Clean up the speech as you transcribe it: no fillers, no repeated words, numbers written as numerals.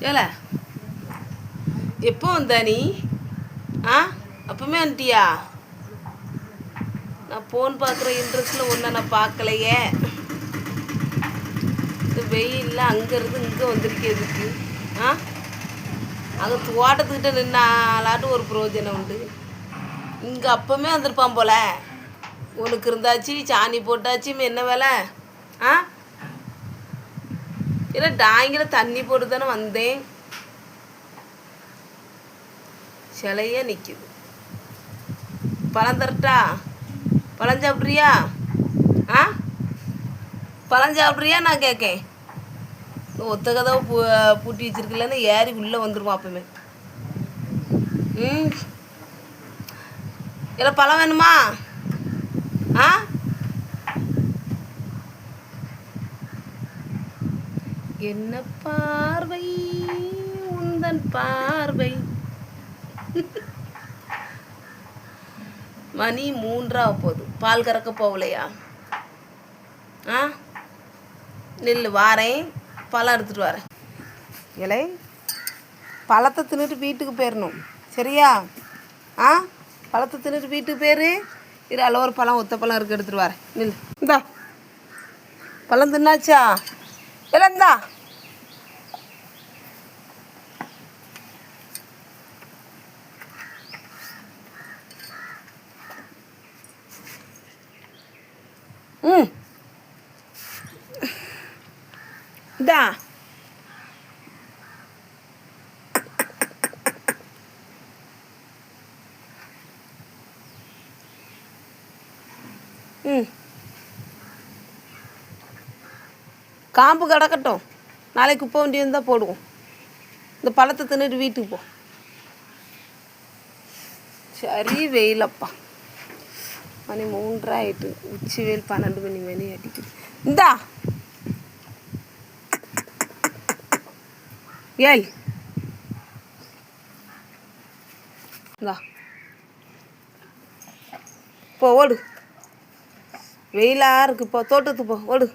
ஏல எப்போ வந்த நீ? ஆ அப்பவுமே வந்துட்டியா? நான் ஃபோன் பார்க்குற இன்ட்ரெஸ்ட்டில் ஒன்றை நான் பார்க்கலையே. இந்த வெயிலில் அங்கேருந்து இங்கே வந்திருக்கிறதுக்கு ஆ அங்கே தோட்டத்துக்கிட்ட நின்னாலாட்டும் ஒரு பிரயோஜனம் உண்டு. இங்கே அப்பவுமே வந்திருப்பான் போல. உனக்கு இருந்தாச்சு, சாணி போட்டாச்சு, என்ன வேலை? ஆ இல்லை டாங்கில தண்ணி போட்டு தானே வந்தேன். சிலையே நிற்கிது. பழம் தரட்டா? பழம் சாப்பிட்றியா? ஆ பழம் சாப்பிட்றியா நான் கேட்கேன். ஒத்த கதவை பூட்டி வச்சிருக்கலன்னு ஏறி உள்ளே வந்துடுவான் அப்பவுமே. இல்லை பழம் வேணுமா? ஆ என்ன பார்வை உந்தன் பார்வை. மணி 3 போகுது. பால் கறக்க போகலையா? ஆ நெல் வாரேன், பழம் எடுத்துகிட்டு வரேன். இலை பழத்தை தின்னுட்டு வீட்டுக்கு போயிடணும், சரியா? ஆ பழத்தை தின்னுட்டு வீட்டுக்கு போயிரு. இரு, அதில் ஒரு பழம் ஒத்த பழம் இருக்குது, எடுத்துகிட்டு வரேன். நெல் இந்தா, பழம் தின்னாச்சா? இல்லை இந்தா. இந்தா. காம்பு கிடக்கட்டும், நாளைக்கு குப்பை வண்டி இருந்தால் போடுவோம். இந்த பழத்தை தின்னுட்டு வீட்டுக்கு போ. சரி வெயிலப்பா, மணி 3 ஆகிட்டு. உச்சி வெயில் 12 மணி அடிக்குது. இந்தா ஏய், இந்தா போ, ஓடு. வெயிலாக இருக்கு, போ தோட்டத்துக்கு போ, ஓடு.